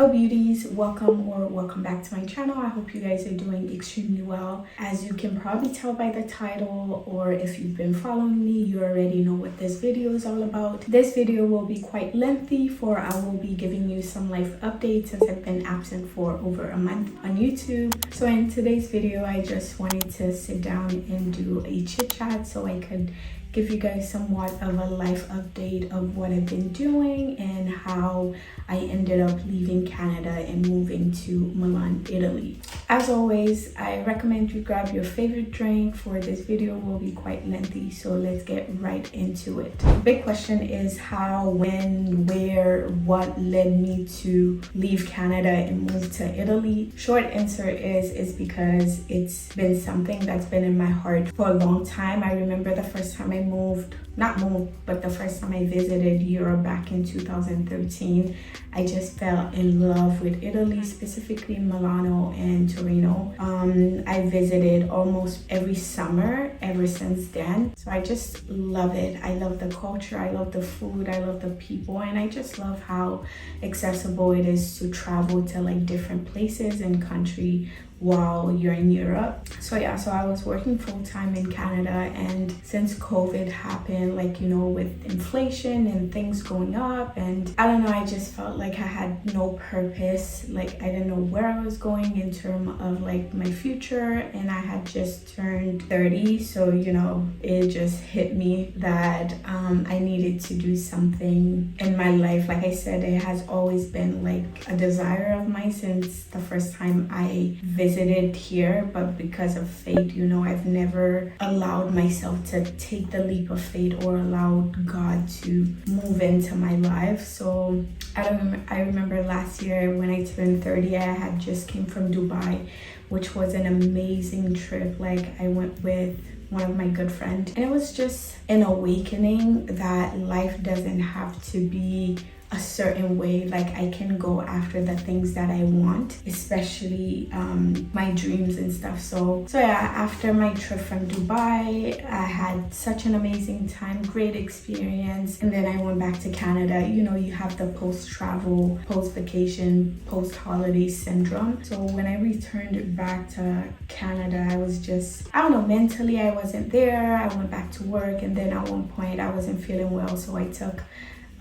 Hello beauties, welcome back to my channel. I hope you guys are doing extremely well. As you can probably tell by the title, or if you've been following me, you already know what this video is all about. This video will be quite lengthy, for I will be giving you some life updates since I've been absent for over a month on YouTube. So in today's video, I just wanted to sit down and do a chit chat so I could give you guys somewhat of a life update of what I've been doing and how I ended up leaving Canada and moving to Milan, Italy. As always, I recommend you grab your favorite drink, for this video will be quite lengthy, so let's get right into it. The big question is how, when, where, what led me to leave Canada and move to Italy. Short answer is because it's been something that's been in my heart for a long time. I remember the first time I but the first time I visited Europe back in 2013, I just fell in love with Italy, specifically Milano and Torino. I visited almost every summer ever since then, so I just love it. I love the culture, I love the food, I love the people, and I just love how accessible it is to travel to like different places and country while you're in Europe. So yeah, so I was working full-time in Canada, and since COVID happened, like, you know, with inflation and things going up, and I don't know, I just felt like I had no purpose. Like, I didn't know where I was going in terms of like my future, and I had just turned 30, so you know, it just hit me that I needed to do something in my life. Like I said, it has always been like a desire of mine since the first time I visited here, but because of fate, you know, I've never allowed myself to take the leap of faith or allowed God to move into my life. So I remember last year when I turned 30, I had just came from Dubai, which was an amazing trip. Like, I went with one of my good friends, and it was just an awakening that life doesn't have to be a certain way. Like, I can go after the things that I want, especially my dreams and stuff. So yeah, after my trip from Dubai, I had such an amazing time, great experience, and then I went back to Canada. You know, you have the post-travel, post-vacation, post-holiday syndrome. So when I returned back to Canada, I was just, I don't know, mentally I wasn't there. I went back to work, and then at one point I wasn't feeling well, so I took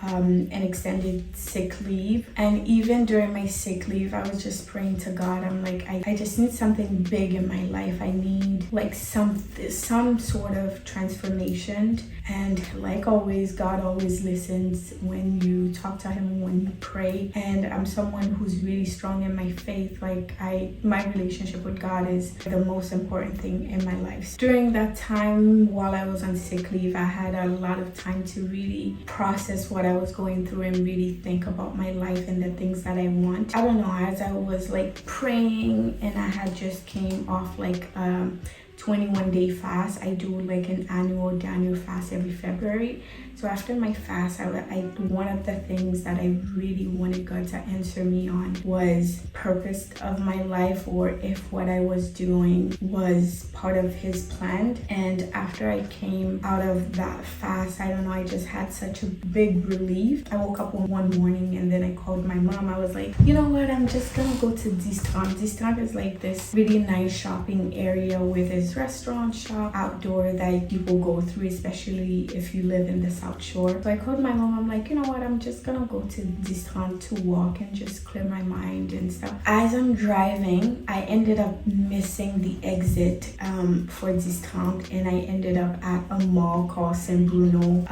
an extended sick leave. And even during my sick leave, I was just praying to God. I'm like, I just need something big in my life. I need like some sort of transformation. And like always, God always listens when you talk to him, when you pray. And I'm someone who's really strong in my faith. Like, my relationship with God is the most important thing in my life. During that time, while I was on sick leave, I had a lot of time to really process what I was going through and really think about my life and the things that I want. I don't know, as I was like praying, and I had just came off like 21-day fast. I do like an annual Daniel fast every February. So after my fast, one of the things that I really wanted God to answer me on was purpose of my life, or if what I was doing was part of his plan. And after I came out of that fast, I don't know, I just had such a big relief. I woke up one morning, and then I called my mom. I was like, you know what, I'm just gonna go to Distrand. Distrand is like this really nice shopping area with this restaurant shop outdoor that people go through, especially if you live in the South Shore. So I called my mom. I'm like, you know what, I'm just gonna go to Distrand to walk and just clear my mind and stuff. As I'm driving, I ended up missing the exit for Distrand, and I ended up at a mall called San Bruno,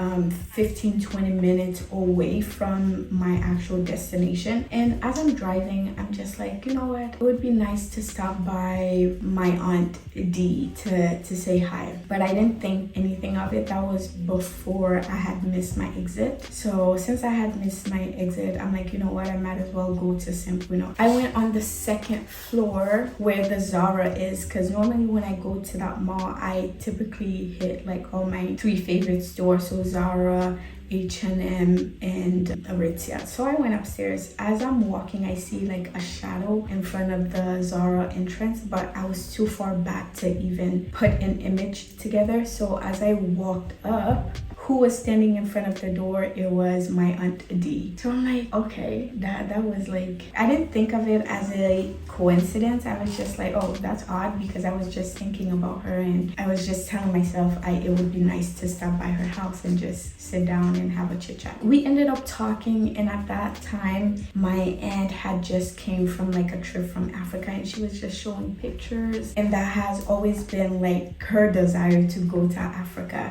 15-20 minutes away from my actual destination. And as I'm driving, I'm just like, you know what, it would be nice to stop by my aunt D to say hi. But I didn't think anything of it. That was before I had missed my exit. So since I had missed my exit, I'm like, you know what, I might as well go to San Bruno. I went on the second floor where the Zara is, because normally when I go to that mall, I typically hit like all my 3 favorite stores. So Zara, H&M, and Aritzia. So I went upstairs. As I'm walking, I see like a shadow in front of the Zara entrance, but I was too far back to even put an image together. So as I walked up, who was standing in front of the door? It was my Aunt D. So I'm like, okay, that was like, I didn't think of it as a coincidence. I was just like, oh, that's odd, because I was just thinking about her, and I was just telling myself it would be nice to stop by her house and just sit down and have a chit chat. We ended up talking, and at that time my aunt had just came from like a trip from Africa, and she was just showing pictures, and that has always been like her desire to go to Africa,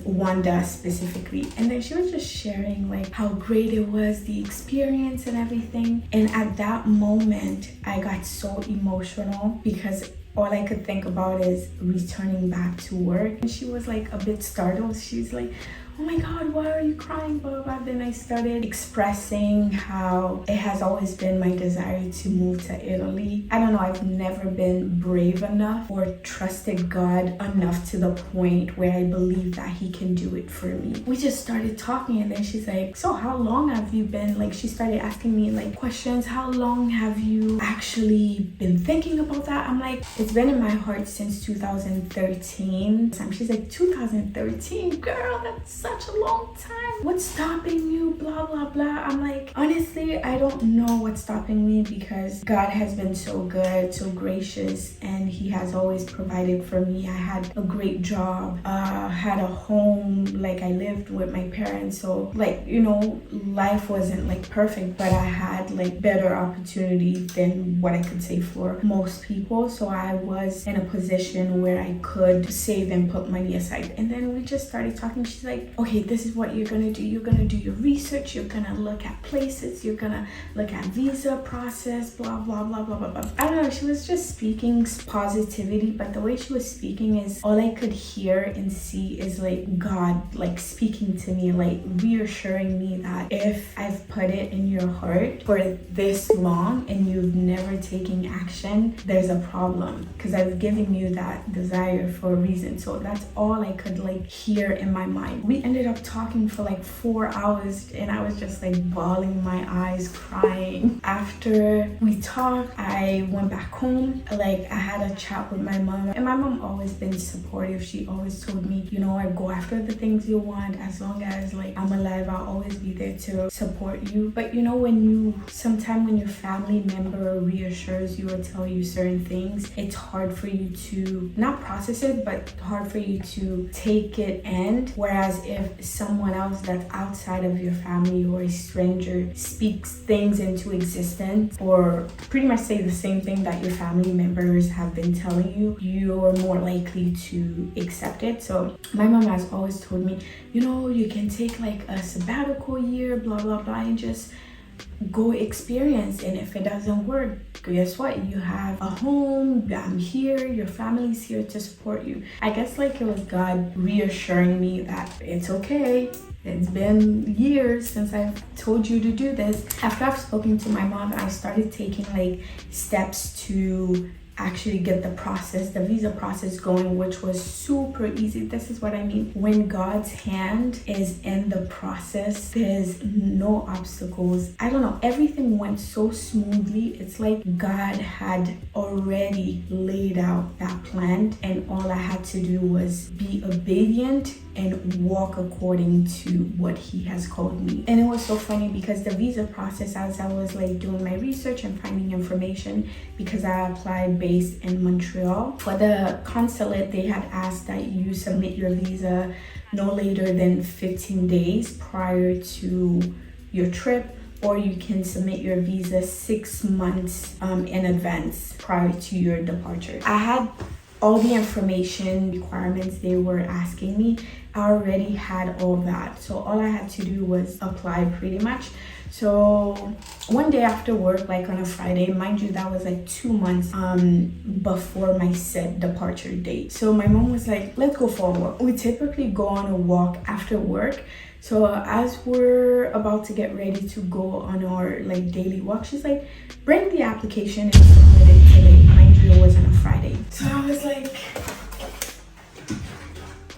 Wanda specifically. And then she was just sharing like how great it was, the experience and everything. And at that moment I got so emotional, because all I could think about is returning back to work. And she was like a bit startled. She's like, oh my God, why are you crying, blah, blah, blah. Then I started expressing how it has always been my desire to move to Italy. I don't know, I've never been brave enough or trusted God enough to the point where I believe that he can do it for me. We just started talking, and then she's like, so how long have you been, like, she started asking me like questions. How long have you actually been thinking about that? I'm like, it's been in my heart since 2013. She's like, 2013? Girl, that's such a long time. What's stopping you? Blah, blah, blah. I'm like, honestly, I don't know what's stopping me, because God has been so good, so gracious, and he has always provided for me. I had a great job, had a home, like I lived with my parents. So like, you know, life wasn't like perfect, but I had like better opportunity than what I could say for most people. So I was in a position where I could save and put money aside. And then we just started talking. She's like, okay, this is what you're gonna do. You're gonna do your research, you're gonna look at places, you're gonna look at visa process, blah, blah, blah, blah, blah, blah. I don't know, she was just speaking positivity, but the way she was speaking is all I could hear and see is like God like speaking to me, like reassuring me that if I've put it in your heart for this long and you've never taken action, there's a problem, because I've given you that desire for a reason. So that's all I could like hear in my mind. We ended up talking for like 4 hours, and I was just like bawling my eyes, crying. After we talked, I went back home. Like I had a chat with my mom, and my mom always been supportive. She always told me, you know, I go after the things you want. As long as like I'm alive, I'll always be there to support you. But you know, when your family member reassures you or tell you certain things, it's hard for you to not process it, but hard for you to take it in. Whereas if someone else that's outside of your family or a stranger speaks things into existence, or pretty much say the same thing that your family members have been telling you, you're more likely to accept it. So my mom has always told me, you know, you can take like a sabbatical year, blah, blah, blah, and just go experience. And if it doesn't work, guess what? You have a home, I'm here, your family's here to support you. I guess like it was God reassuring me that it's okay. It's been years since I've told you to do this. After I've spoken to my mom, I started taking like steps to actually get the visa process going, which was super easy. This is what I mean. When God's hand is in the process, there's no obstacles. I don't know, everything went so smoothly. It's like God had already laid out that plan, and all I had to do was be obedient and walk according to what he has called me. And it was so funny because the visa process, as I was like doing my research and finding information, because I applied based in Montreal, for the consulate, they had asked that you submit your visa no later than 15 days prior to your trip, or you can submit your visa 6 months in advance prior to your departure. I had all the information requirements they were asking me. I already had all that, so all I had to do was apply pretty much. So one day after work, like on a Friday, mind you, that was like 2 months before my set departure date. So my mom was like, let's go for a walk. We typically go on a walk after work. So as we're about to get ready to go on our like daily walk, she's like, bring the application and submit it today. Mind you, it was on a Friday. So I was like,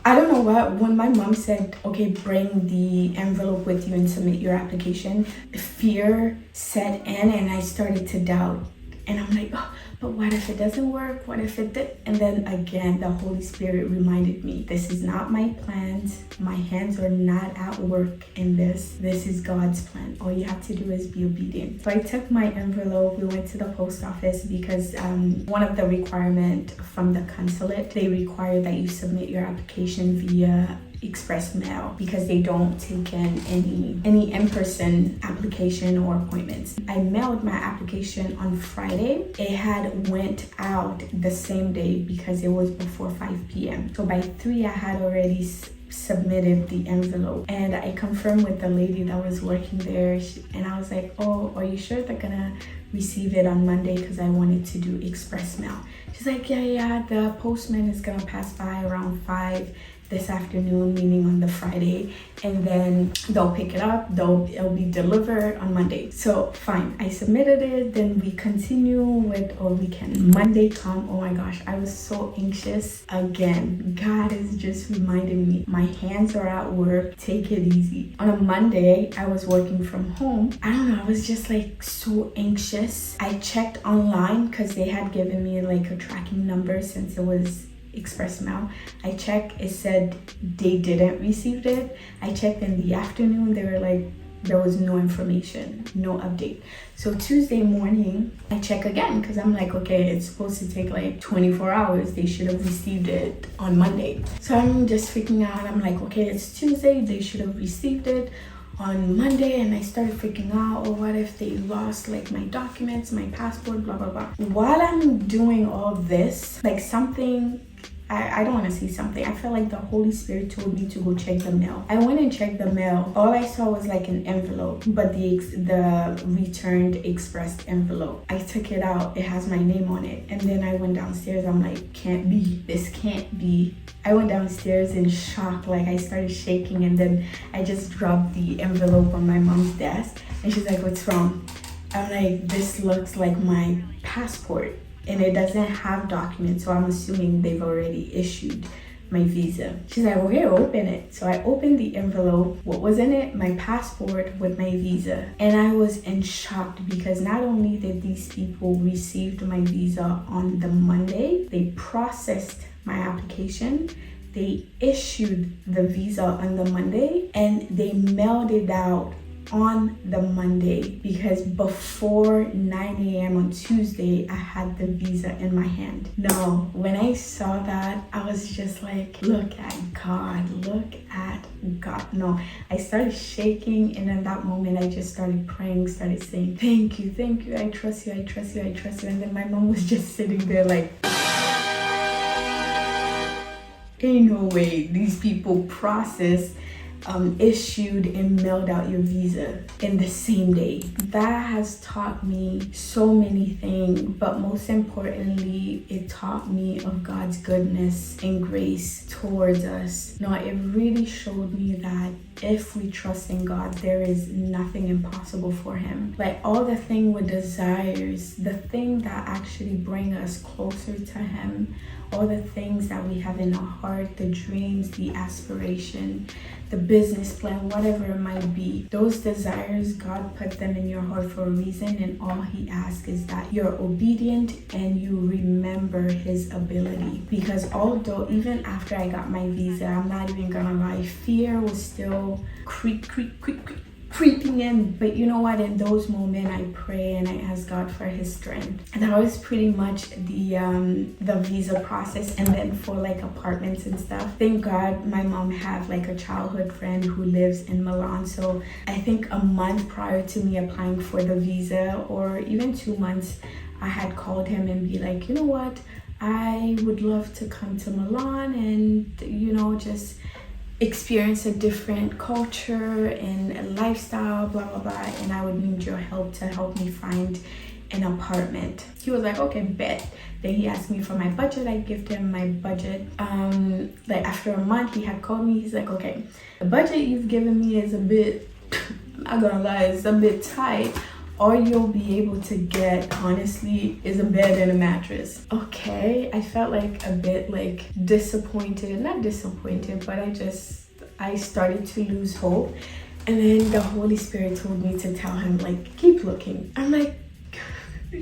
I don't know what, when my mom said, okay, bring the envelope with you and submit your application, fear set in and I started to doubt. And I'm like, oh, but what if it doesn't work? What if it did? And then again, the Holy Spirit reminded me, this is not my plans. My hands are not at work in this. This is God's plan. All you have to do is be obedient. So I took my envelope. We went to the post office because one of the requirements from the consulate, they require that you submit your application via express mail because they don't take in any in-person application or appointments. I mailed my application on Friday. It had went out the same day because it was before 5 p.m. So by 3 I had already submitted the envelope, and I confirmed with the lady that was working there, and I was like, oh, are you sure they're gonna receive it on Monday? Because I wanted to do express mail. She's like, yeah, the postman is gonna pass by around 5 this afternoon, meaning on the Friday, and then they'll pick it up. It'll be delivered on Monday. So fine, I submitted it. Then we continue with our weekend. Monday come, oh my gosh, I was so anxious. Again, God is just reminding me, my hands are at work, take it easy. On a Monday, I was working from home. I don't know, I was just like so anxious. I checked online because they had given me like a tracking number since it was express mail. I checked, it said they didn't receive it. I checked in the afternoon, they were like, there was no information, no update. So Tuesday morning, I check again because I'm like, okay, it's supposed to take like 24 hours. They should have received it on Monday. So I'm just freaking out. I'm like, okay, it's Tuesday. They should have received it on Monday. And I started freaking out. Oh, what if they lost like my documents, my passport, blah, blah, blah. While I'm doing all this, like something, I don't want to say something. I felt like the Holy Spirit told me to go check the mail. I went and checked the mail. All I saw was like an envelope, but the returned expressed envelope. I took it out. It has my name on it. And then I went downstairs. I'm like, can't be. This can't be. I went downstairs in shock. Like I started shaking, and then I just dropped the envelope on my mom's desk. And she's like, what's wrong? I'm like, this looks like my passport. And it doesn't have documents, so I'm assuming they've already issued my visa. She's like, okay, open it. So I opened the envelope. What was in it? My passport with my visa. And I was in shock because not only did these people receive my visa on the Monday, they processed my application, they issued the visa on the Monday, and they mailed it out on the Monday because before 9 a.m. on Tuesday, I had the visa in my hand. No, when I saw that, I was just like, look at God, look at God. No, I started shaking, and in that moment, I just started praying, started saying, thank you, I trust you, I trust you, I trust you. And then my mom was just sitting there like, ain't no way these people process issued and mailed out your visa in the same day. That has taught me so many things, but most importantly, it taught me of God's goodness and grace towards us. No, it really showed me that if we trust in God, there is nothing impossible for him. Like all the thing with desires, the thing that actually bring us closer to him, all the things that we have in our heart, the dreams, the aspiration, the business plan, whatever it might be, those desires, God put them in your heart for a reason, and all he asks is that you're obedient and you remember his ability. Because although even after I got my visa, I'm not even gonna lie, fear was still creeping in. But you know what, in those moments I pray and I ask God for his strength. And that was pretty much the visa process. And then for like apartments and stuff, thank God my mom had like a childhood friend who lives in Milan. So I think a month prior to me applying for the visa, or even 2 months, I had called him and be like, you know what, I would love to come to Milan and, you know, just experience a different culture and a lifestyle, blah, blah, blah. And I would need your help to help me find an apartment. He was like, okay, bet. Then he asked me for my budget. I gave him my budget. Like after a month, he had called me. He's like, okay, the budget you've given me is a bit, I'm not gonna lie, it's a bit tight. All you'll be able to get, honestly, is a bed and a mattress. Okay, I felt like a bit like disappointed. Not disappointed, but I started to lose hope. And then the Holy Spirit told me to tell him, like, keep looking. I'm like,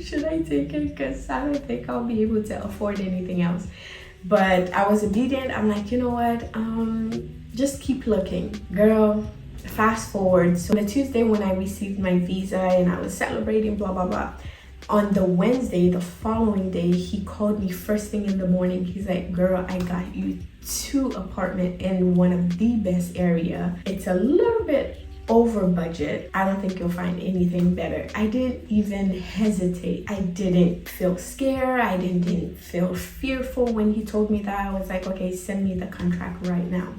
should I take it? Because I don't think I'll be able to afford anything else. But I was obedient. I'm like, you know what? Just keep looking. Girl, fast forward. So the Tuesday when I received my visa and I was celebrating, blah, blah, blah. On the Wednesday, the following day, he called me first thing in the morning. He's like, girl, I got you 2 apartments in one of the best area. It's a little bit over budget. I don't think you'll find anything better. I didn't even hesitate. I didn't feel scared. I didn't feel fearful when he told me that. I was like, okay, send me the contract right now.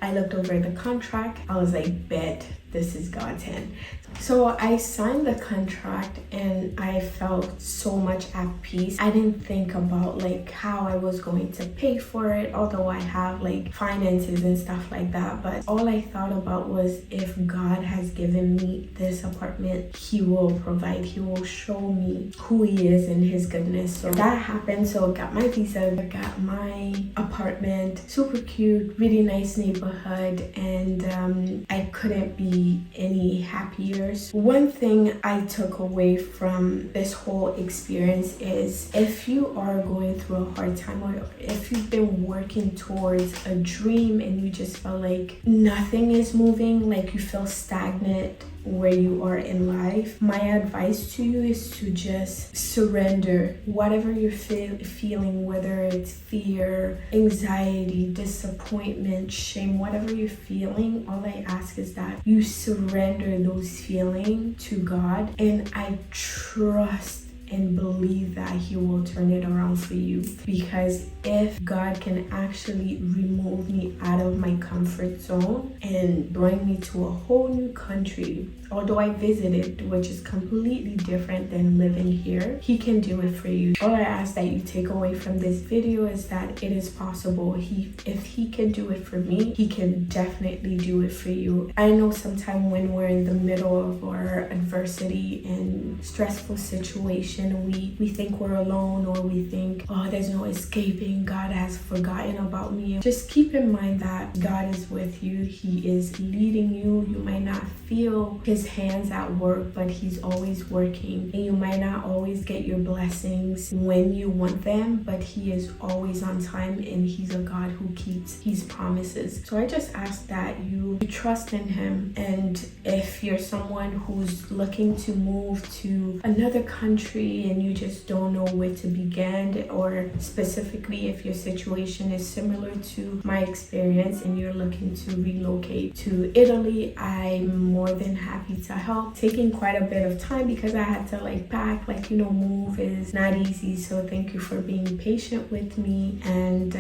I looked over the contract. I was like, bet this is God's hand. So I signed the contract and I felt so much at peace. I didn't think about like how I was going to pay for it, although I have like finances and stuff like that. But all I thought about was, if God has given me this apartment, he will provide. He will show me who he is and his goodness. So that happened. So I got my visa, I got my apartment, super cute, really nice neighborhood, and I couldn't be any happier. One thing I took away from this whole experience is, if you are going through a hard time, or if you've been working towards a dream and you just feel like nothing is moving, like you feel stagnant where you are in life, my advice to you is to just surrender whatever you're feeling, whether it's fear, anxiety, disappointment, shame, whatever you're feeling. All I ask is that you surrender those feelings to God, and I trust and believe that he will turn it around for you. Because if God can actually remove me out of my comfort zone and bring me to a whole new country, although I visited, which is completely different than living here, he can do it for you. All I ask that you take away from this video is that it is possible. If he can do it for me, he can definitely do it for you. I know sometimes when we're in the middle of our adversity and stressful situation, we think we're alone, or we think, oh, there's no escaping, God has forgotten about me. Just keep in mind that God is with you. He is leading you. You might not feel his hands at work, but he's always working, and you might not always get your blessings when you want them, but he is always on time, and he's a God who keeps his promises. So I just ask that you trust in him. And if you're someone who's looking to move to another country and you just don't know where to begin, or specifically if your situation is similar to my experience and you're looking to relocate to Italy, I'm more than happy to help. Taking quite a bit of time because I had to pack, move is not easy. So thank you for being patient with me, and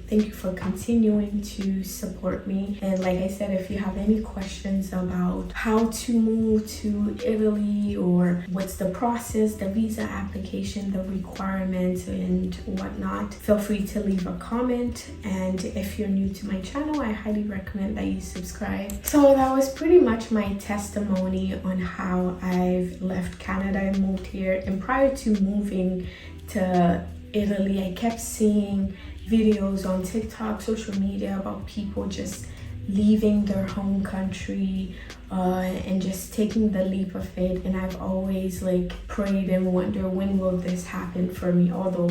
thank you for continuing to support me. And like I said, if you have any questions about how to move to Italy, or what's the process, the visa application, the requirements and whatnot, feel free to leave a comment. And if you're new to my channel, I highly recommend that you subscribe. So that was pretty much my testimony on how I've left Canada and moved here. And prior to moving to Italy, I kept seeing videos on TikTok, social media, about people just leaving their home country and just taking the leap of faith. And I've always prayed and wondered, when will this happen for me? Although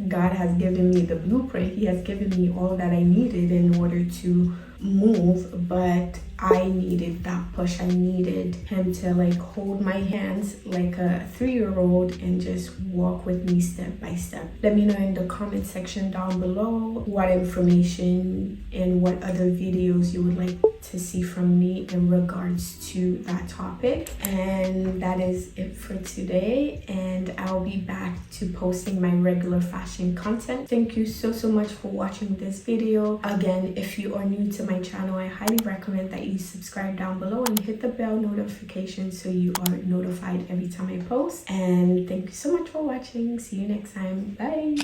God has given me the blueprint, he has given me all that I needed in order to move, but I needed that push. I needed him to hold my hands like a 3-year-old and just walk with me step by step. Let me know in the comment section down below what information and what other videos you would like to see from me in regards to that topic. And that is it for today, and I'll be back to posting my regular fashion content. Thank you so much for watching this video. Again, if you are new to my channel, I highly recommend that you subscribe down below and hit the bell notification so you are notified every time I post. And thank you so much for watching. See you next time. Bye.